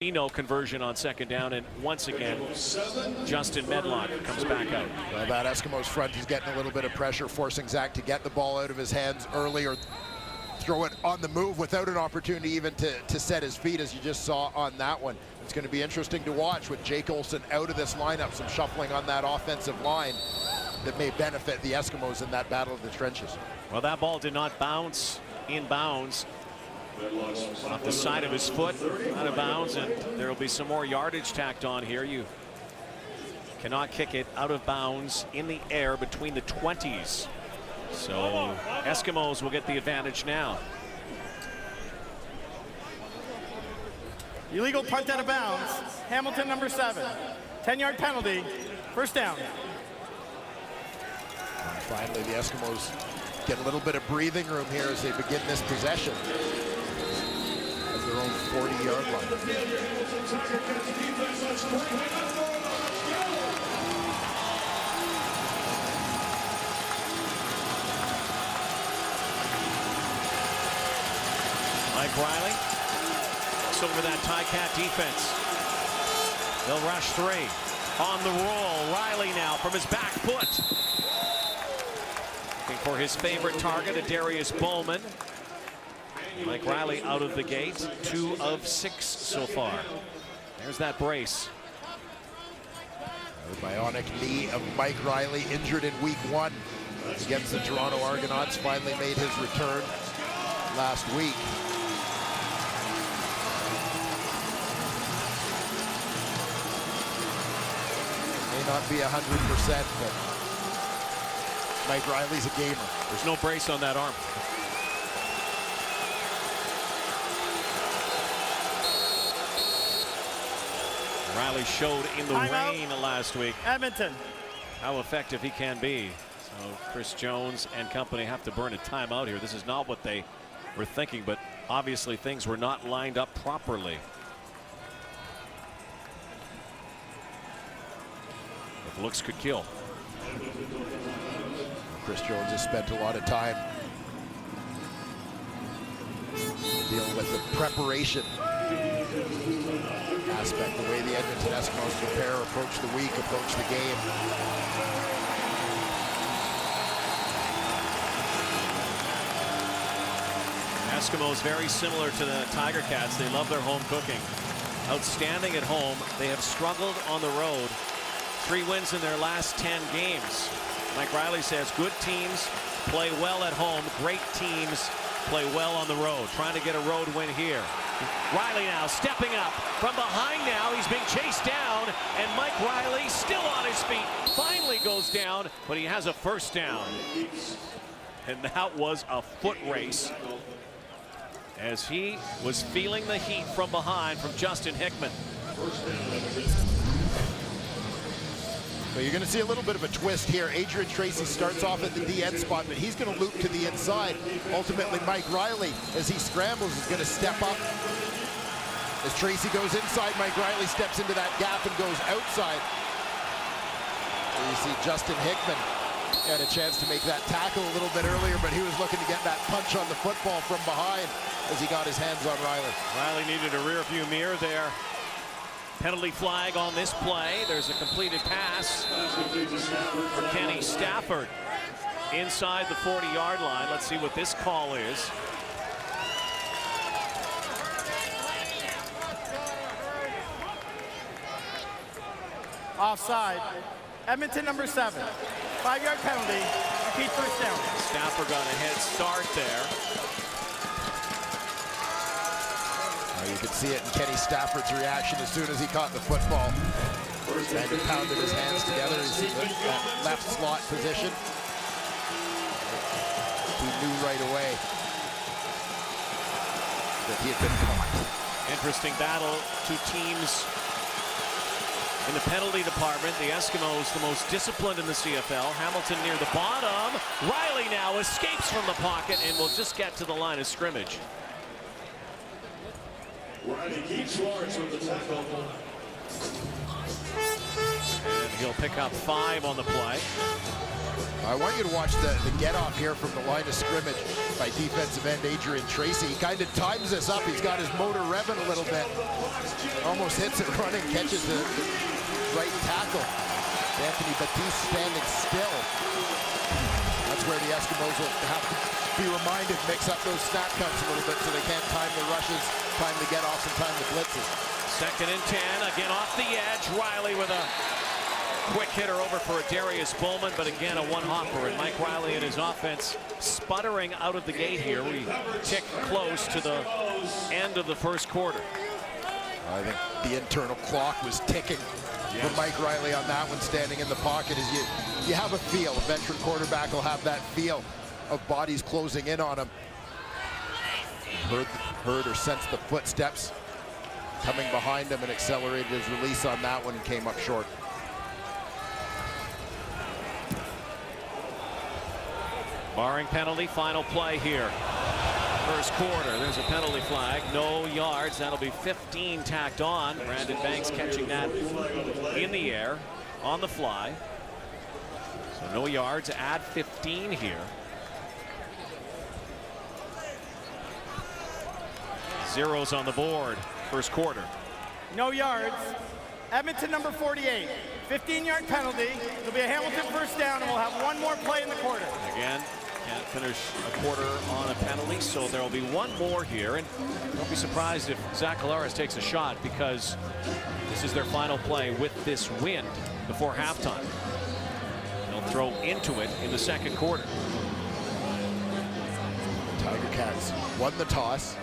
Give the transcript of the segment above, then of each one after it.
No conversion on second down, and once again, Justin Medlock comes back out. Well, that Eskimos front is getting a little bit of pressure, forcing Zach to get the ball out of his hands early or throw it on the move without an opportunity even to set his feet, as you just saw on that one. It's going to be interesting to watch with Jake Olsen out of this lineup, some shuffling on that offensive line that may benefit the Eskimos in that battle of the trenches. Well, that ball did not bounce inbounds. Off the side of his foot, out of bounds, and there will be some more yardage tacked on here. You cannot kick it out of bounds in the air between the 20s. So Eskimos will get the advantage now. Illegal punt out of bounds. Hamilton, number 7. 10-yard penalty. First down. And finally, the Eskimos get a little bit of breathing room here as they begin this possession. Their own 40-yard line. Mike Riley looks over that Ticat defense. They'll rush 3 on the roll. Riley now from his back foot, looking for his favorite target, Adarius Bowman. Mike Riley out of the gate, 2 of 6 so far. There's that brace. The bionic knee of Mike Riley, injured in week 1 against the Toronto Argonauts, finally made his return last week. May not be 100%, but Mike Riley's a gamer. There's no brace on that arm. Riley showed in the rain last week Edmonton. how effective he can be. So Chris Jones and company have to burn a timeout here. This is not what they were thinking, but obviously things were not lined up properly. But looks could kill. Chris Jones has spent a lot of time dealing with the preparation aspect, the way the Edmonton Eskimos prepare, approach the week, approach the game. Eskimos very similar to the Tiger Cats. They love their home cooking. Outstanding at home. They have struggled on the road. 3 wins in their last 10 games. Mike Riley says good teams play well at home. Great teams play well on the road. Trying to get a road win here. Riley now stepping up from behind now. He's being chased down, and Mike Riley still on his feet. Finally goes down, but he has a first down. And that was a foot race as he was feeling the heat from behind from Justin Hickman. But you're going to see a little bit of a twist here. Adrian Tracy starts off at the DN spot, but he's going to loop to the inside. Ultimately, Mike Riley, as he scrambles, is going to step up. As Tracy goes inside, Mike Riley steps into that gap and goes outside. And you see Justin Hickman had a chance to make that tackle a little bit earlier, but he was looking to get that punch on the football from behind as he got his hands on Riley. Riley needed a rear view mirror there. Penalty flag on this play. There's a completed pass for Kenny Stafford inside the 40-yard line. Let's see what this call is. Offside. Edmonton, number 7. 5-yard penalty. Repeat first down. Stafford got a head start there. You could see it in Kenny Stafford's reaction as soon as he caught the football. And he pounded his hands together. He's in that left slot position. He knew right away that he had been caught. Interesting battle. 2 teams in the penalty department. The Eskimos, the most disciplined in the CFL. Hamilton near the bottom. Riley now escapes from the pocket and will just get to the line of scrimmage. Riley keeps Lawrence with the tackle. And He'll pick up 5 on the play. I want you to watch the get-off here from the line of scrimmage by defensive end Adrian Tracy. He kind of times this up. He's got his motor revving a little bit. Almost hits it running, catches the right tackle. Anthony Batiste standing still. That's where the Eskimos will have to be reminded, mix up those snap counts a little bit so they can't time the rushes, time the get-offs, and time the blitzes. 2nd and 10, again off the edge. Riley with a quick hitter over for Darius Bowman, but again a one-hopper. And Mike Riley and his offense sputtering out of the gate here. We tick close to the end of the first quarter. I think the internal clock was ticking for Mike Riley on that one, standing in the pocket. As you have a feel, a veteran quarterback will have that feel of bodies closing in on him. Heard or sensed the footsteps coming behind him and accelerated his release on that one and came up short. Barring penalty, final play here. First quarter, there's a penalty flag, no yards. That'll be 15 tacked on. Brandon Banks catching that in the air on the fly. So no yards, add 15 here. Zeros on the board, first quarter. No yards. Edmonton number 48. 15-yard penalty. It'll be a Hamilton first down, and we'll have one more play in the quarter. Again, can't finish a quarter on a penalty, so there will be one more here. And don't be surprised if Zach Collaros takes a shot, because this is their final play with this wind before halftime. They'll throw into it in the second quarter. Tiger Cats won the toss,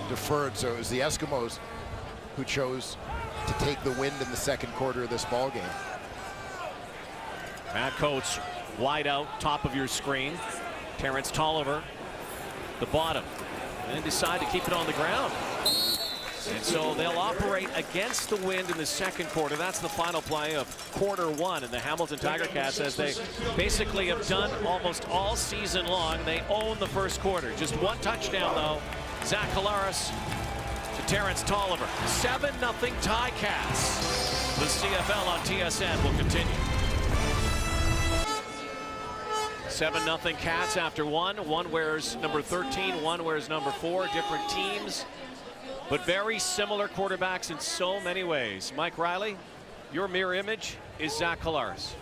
deferred, so it was the Eskimos who chose to take the wind in the second quarter of this ball game. Matt Coates wide out, top of your screen. Terrence Tolliver, the bottom, and decide to keep it on the ground. And so they'll operate against the wind in the second quarter. That's the final play of quarter one. And the Hamilton Tiger Cats, as they basically have done almost all season long, they own the first quarter. Just one touchdown, though. Zach Collaros to Terrence Tolliver. 7-0 Ticats. The CFL on TSN will continue. 7-0 Cats after one. One wears number 13, one wears number 4. Different teams, but very similar quarterbacks in so many ways. Mike Riley, your mirror image is Zach Collaros.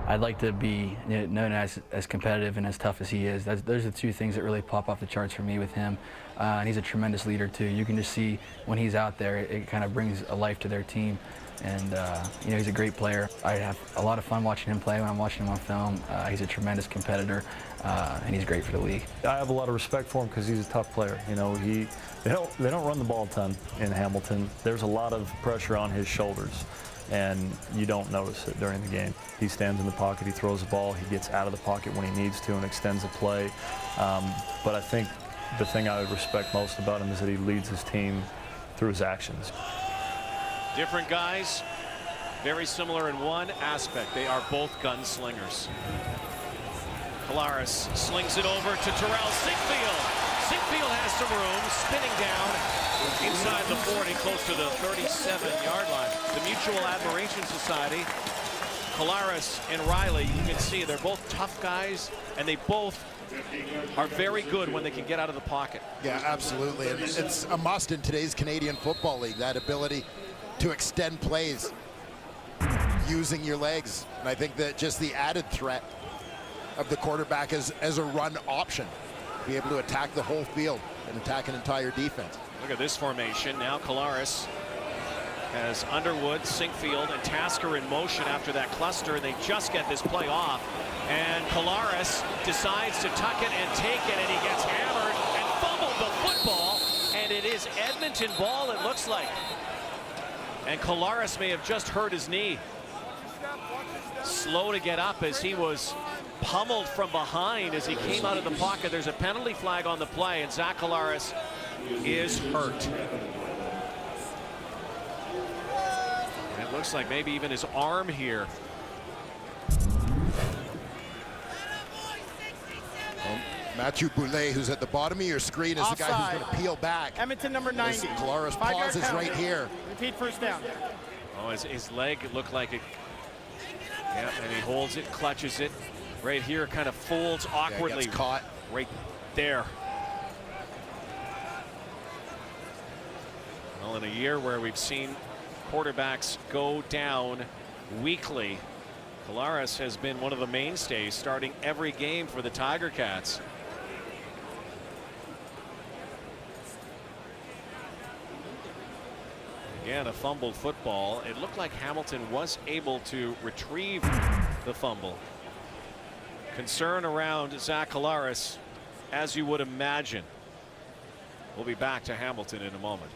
I'd like to be known as competitive and as tough as he is. Those are the two things that really pop off the charts for me with him. And he's a tremendous leader too. You can just see when he's out there, it kind of brings a life to their team. And you know, he's a great player. I have a lot of fun watching him play when I'm watching him on film. He's a tremendous competitor, and he's great for the league. I have a lot of respect for him because he's a tough player. You know, they don't run the ball a ton in Hamilton. There's a lot of pressure on his shoulders, and you don't notice it during the game. He stands in the pocket, he throws the ball, he gets out of the pocket when he needs to and extends the play. But I think the thing I would respect most about him is that he leads his team through his actions. Different guys, very similar in one aspect. They are both gunslingers. Collaros slings it over to Terrell Sinkfield. Sinkfield has some room, spinning down inside the 40, close to the 37-yard line. The Mutual Admiration Society, Collaros and Riley, you can see they're both tough guys, and they both are very good when they can get out of the pocket. Yeah, absolutely. And it's a must in today's Canadian Football League, that ability to extend plays using your legs. And I think that just the added threat of the quarterback as a run option, be able to attack the whole field and attack an entire defense. Look at this formation. Now Collaros has Underwood, Sinkfield, and Tasker in motion after that cluster. They just get this play off. And Collaros decides to tuck it and take it, and he gets hammered and fumbled the football. And it is Edmonton ball, it looks like. And Collaros may have just hurt his knee. Slow to get up as he was pummeled from behind as he came out of the pocket. There's a penalty flag on the play, and Zach Collaros is hurt. And it looks like maybe even his arm here. Matthew Boulay, who's at the bottom of your screen, is the guy who's going to peel back. Edmonton number 90. Collaros pauses right here. Repeat first down. Oh, his leg looked like it. Yeah, and he holds it, clutches it. Right here, kind of folds awkwardly. Gets caught. Right there. Well, in a year where we've seen quarterbacks go down weekly, Collaros has been one of the mainstays, starting every game for the Tiger Cats. Again, a fumbled football. It looked like Hamilton was able to retrieve the fumble. Concern around Zach Collaros, as you would imagine. We'll be back to Hamilton in a moment.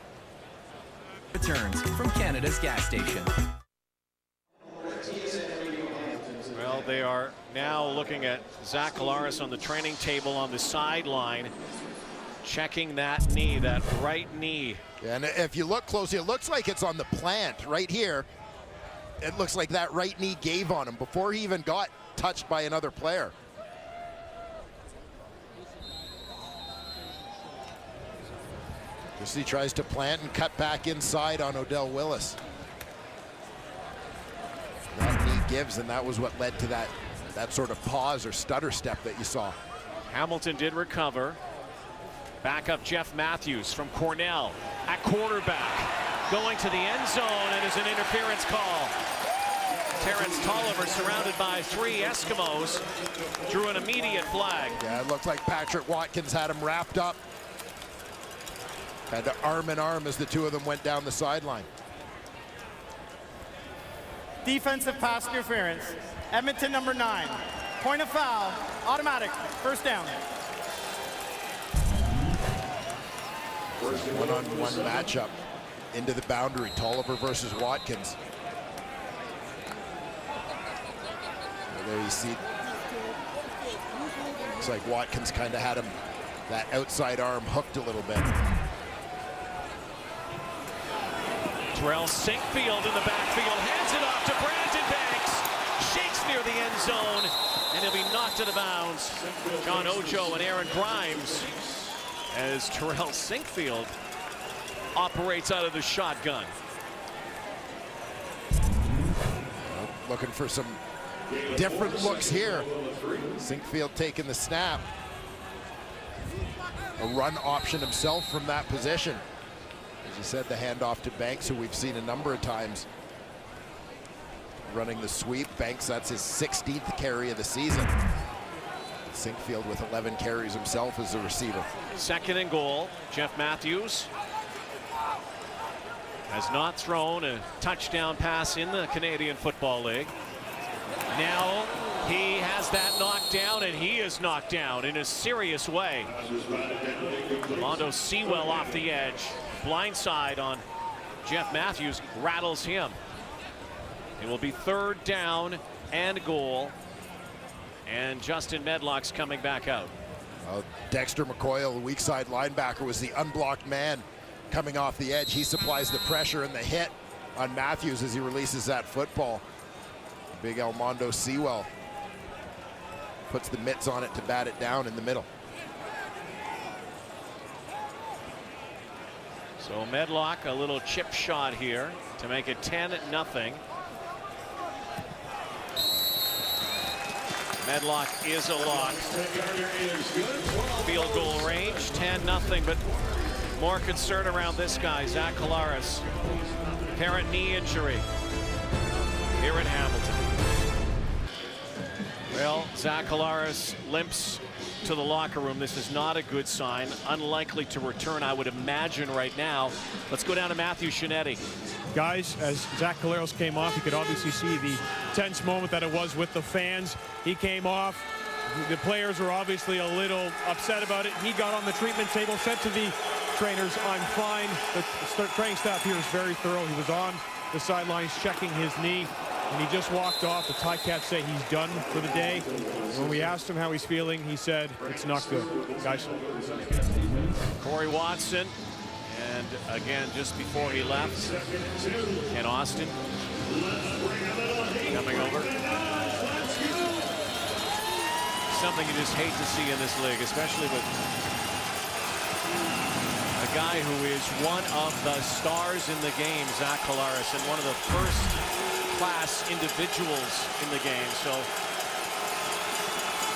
Returns from Canada's gas station. Well, they are now looking at Zach Collaros on the training table on the sideline, checking that knee, that right knee. And if you look closely, it looks like it's on the plant right here. It looks like that right knee gave on him before he even got touched by another player. Just he tries to plant and cut back inside on Odell Willis. That knee gives, and that was what led to that sort of pause or stutter step that you saw. Hamilton did recover. Backup Jeff Matthews from Cornell at quarterback, going to the end zone, and is an interference call. Terrence Tolliver, surrounded by 3 Eskimos, drew an immediate flag. Yeah, it looked like Patrick Watkins had him wrapped up. Kind of arm in arm as the two of them went down the sideline. Defensive pass interference. Edmonton number 9. Point of foul. Automatic. First down. One-on-one matchup into the boundary. Tolliver versus Watkins. There you see. Looks like Watkins kind of had him, that outside arm hooked a little bit. Terrell Sinkfield in the backfield, hands it off to Brandon Banks, shakes near the end zone, and he'll be knocked out of bounds. John Ojo and Aaron Grimes, as Terrell Sinkfield operates out of the shotgun. Looking for some different looks here. Sinkfield taking the snap. A run option himself from that position. As you said, the handoff to Banks, who we've seen a number of times running the sweep. Banks, that's his 16th carry of the season. Sinkfield with 11 carries himself as a receiver. Second and goal. Jeff Matthews has not thrown a touchdown pass in the Canadian Football League. Now he has that knocked down, and he is knocked down in a serious way. Mondo Sewell off the edge. Blindside on Jeff Matthews, rattles him. It will be 3rd down and goal. And Justin Medlock's coming back out. Dexter McCoyle, the weak side linebacker, was the unblocked man coming off the edge. He supplies the pressure and the hit on Matthews as he releases that football. Big Mondo Sewell puts the mitts on it to bat it down in the middle. So Medlock, a little chip shot here to make it 10-0. Medlock is a lock. Field goal range, 10-0, but more concern around this guy, Zach Collaros. Apparent knee injury here in Hamilton. Well, Zach Collaros limps to the locker room. This is not a good sign. Unlikely to return, I would imagine, right now. Let's go down to Matthew Shinetti. Guys, as Zach Collaros came off, you could obviously see the tense moment that it was with the fans. He came off. The players were obviously a little upset about it. He got on the treatment table, said to the trainers, "I'm fine." The training staff here is very thorough. He was on the sidelines checking his knee, and he just walked off. The Ticats say he's done for the day. When we asked him how he's feeling, he said, "It's not good." Guys. Corey Watson. And again, just before he left, Ken Austin coming over. something you just hate to see in this league, especially with a guy who is one of the stars in the game, Zach Collaros, and one of the first-class individuals in the game. So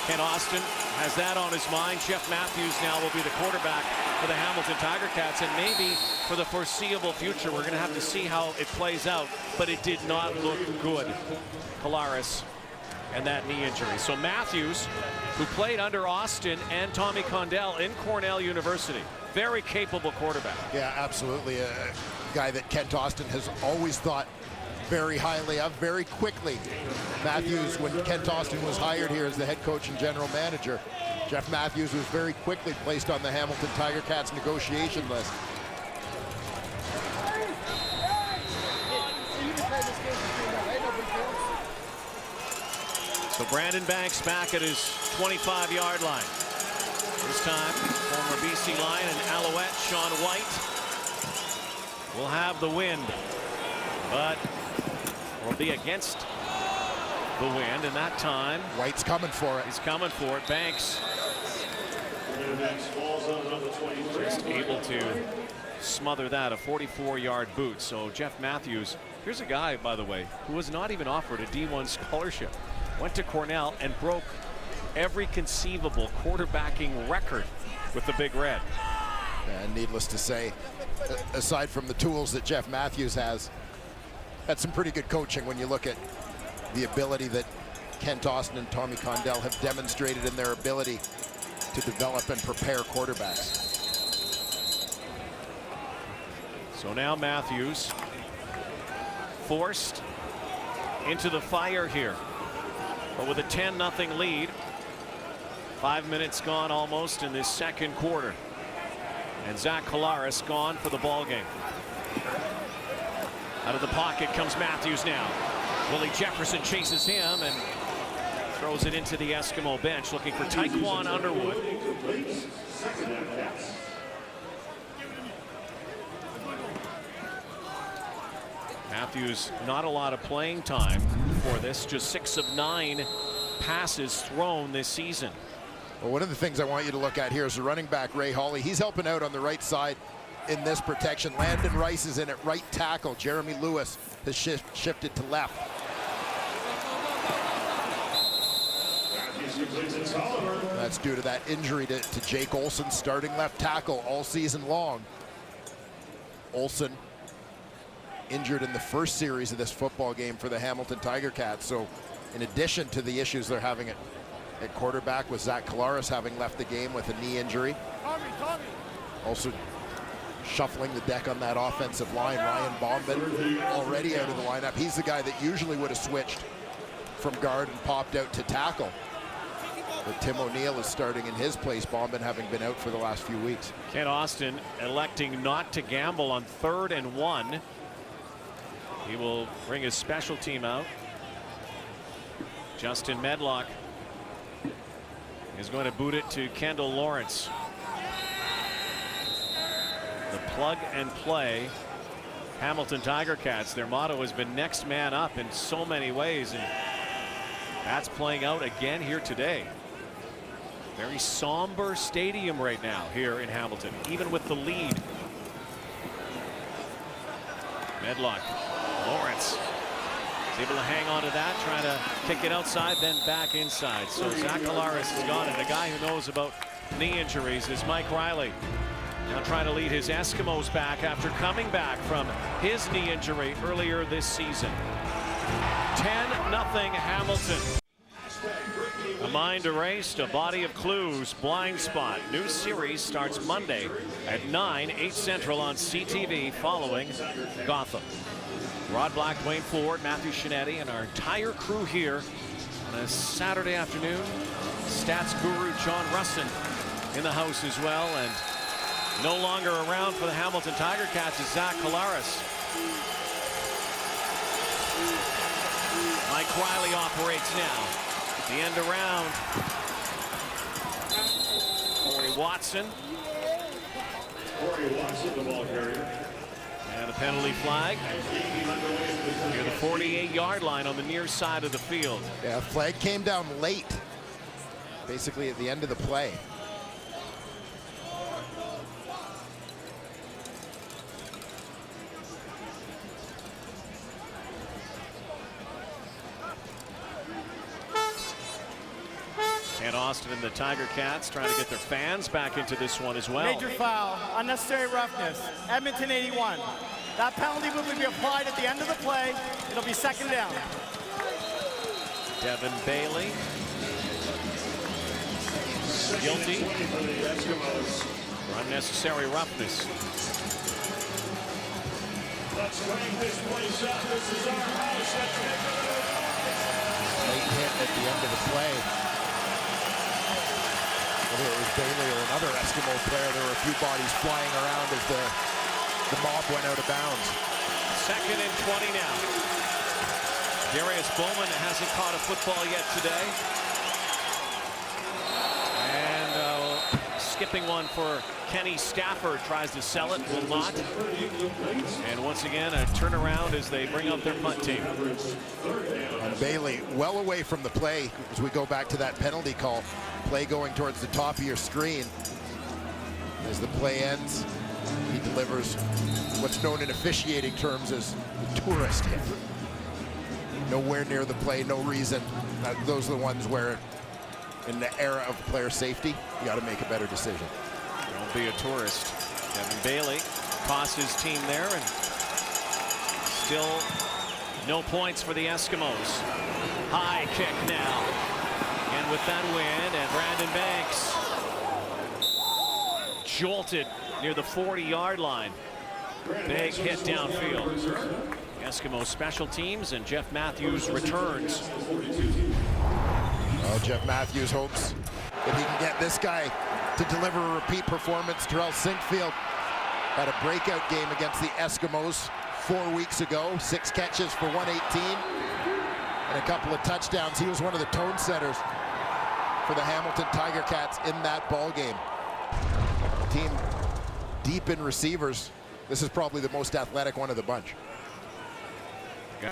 Ken Austin has that on his mind. Jeff Matthews now will be the quarterback for the Hamilton Tiger Cats, and maybe for the foreseeable future. We're going to have to see how it plays out, but it did not look good. Collaros and that knee injury. So Matthews, who played under Austin and Tommy Condell in Cornell University, very capable quarterback. Yeah, absolutely. A guy that Kent Austin has always thought very highly of. Very quickly, Matthews, when Kent Austin was hired here as the head coach and general manager, Jeff Matthews was very quickly placed on the Hamilton Tiger Cats negotiation list. So Brandon Banks back at his 25-yard line. This time, former BC Lion and Alouette Sean White will have the wind, but will be against the wind, and that time White's coming for it. He's coming for it. Banks just able to smother that, a 44-yard boot. So Jeff Matthews, here's a guy, by the way, who was not even offered a D1 scholarship. Went to Cornell and broke every conceivable quarterbacking record with the Big Red. And needless to say, aside from the tools that Jeff Matthews has, that's some pretty good coaching when you look at the ability that Kent Austin and Tommy Condell have demonstrated in their ability to develop and prepare quarterbacks. So now Matthews forced into the fire here, but with a 10-0 lead. 5 minutes gone almost in this second quarter, and Zach Collaros gone for the ball game. Out of the pocket comes Matthews now. Willie Jefferson chases him and throws it into the Eskimo bench, looking for Taekwon Underwood. Matthews, not a lot of playing time for this, just 6 of 9 passes thrown this season. Well, one of the things I want you to look at here is the running back, Ray Hawley. He's helping out on the right side in this protection. Landon Rice is in at right tackle. Jeremy Lewis has shifted to left. That's due to that injury to Jake Olson, starting left tackle all season long. Olson injured in the first series of this football game for the Hamilton Tiger Cats. So in addition to the issues they're having at quarterback, with Zach Collaros having left the game with a knee injury, also shuffling the deck on that offensive line, Ryan Bombin already out of the lineup. He's the guy that usually would have switched from guard and popped out to tackle. But Tim O'Neill is starting in his place, Bombin having been out for the last few weeks. Ken Austin electing not to gamble on 3rd and 1. He will bring his special team out. Justin Medlock is going to boot it to Kendall Lawrence. The plug and play Hamilton Tiger Cats. Their motto has been next man up in so many ways, and that's playing out again here today. Very somber stadium right now here in Hamilton, even with the lead. Medlock, Lawrence is able to hang on to that, trying to kick it outside, then back inside. So Zach Collaros is gone, and a guy who knows about knee injuries is Mike Riley. Now trying to lead his Eskimos back after coming back from his knee injury earlier this season. 10-0 Hamilton. A mind erased, a body of clues, blind spot. New series starts Monday at 9, 8 Central on CTV following Gotham. Rod Black, Dwayne Ford, Matthew Shinetti, and our entire crew here on a Saturday afternoon. Stats guru John Russin in the house as well, and no longer around for the Hamilton Tiger Cats is Zach Collaros. Mike Riley operates now. The end around. Corey Watson. The ball carrier. And a penalty flag near the 48-yard line on the near side of the field. Yeah, flag came down late basically at the end of the play. And Austin and the Tiger Cats trying to get their fans back into this one as well. Major foul, unnecessary roughness. Edmonton 81. That penalty will be applied at the end of the play. It'll be second down. Devin Bailey. Guilty for unnecessary roughness. Let's bring this place up. This is our house. Late hit at the end of the play. Whether it was Bailey or another Eskimo player, there were a few bodies flying around as the mob went out of bounds. 2nd and 20 now. Darius Bowman hasn't caught a football yet today. And skipping one for Kenny Stafford, tries to sell it, will not. And once again, a turnaround as they bring up their punt team. And Bailey well away from the play as we go back to that penalty call. Play going towards the top of your screen. As the play ends, he delivers what's known in officiating terms as the tourist hit. Nowhere near the play, no reason. Those are the ones where, in the era of player safety, you got to make a better decision. Don't be a tourist. Devin Bailey cost his team there, and still no points for the Eskimos. High kick now. And with that win, and Brandon Banks jolted near the 40-yard line. Big hit downfield. Eskimo special teams, and Jeff Matthews returns. Well, Jeff Matthews hopes that he can get this guy to deliver a repeat performance. Terrell Sinkfield had a breakout game against the Eskimos 4 weeks ago. 6 catches for 118 and a couple of touchdowns. He was one of the tone setters for the Hamilton Tiger Cats in that ball game. Team deep in receivers. This is probably the most athletic one of the bunch.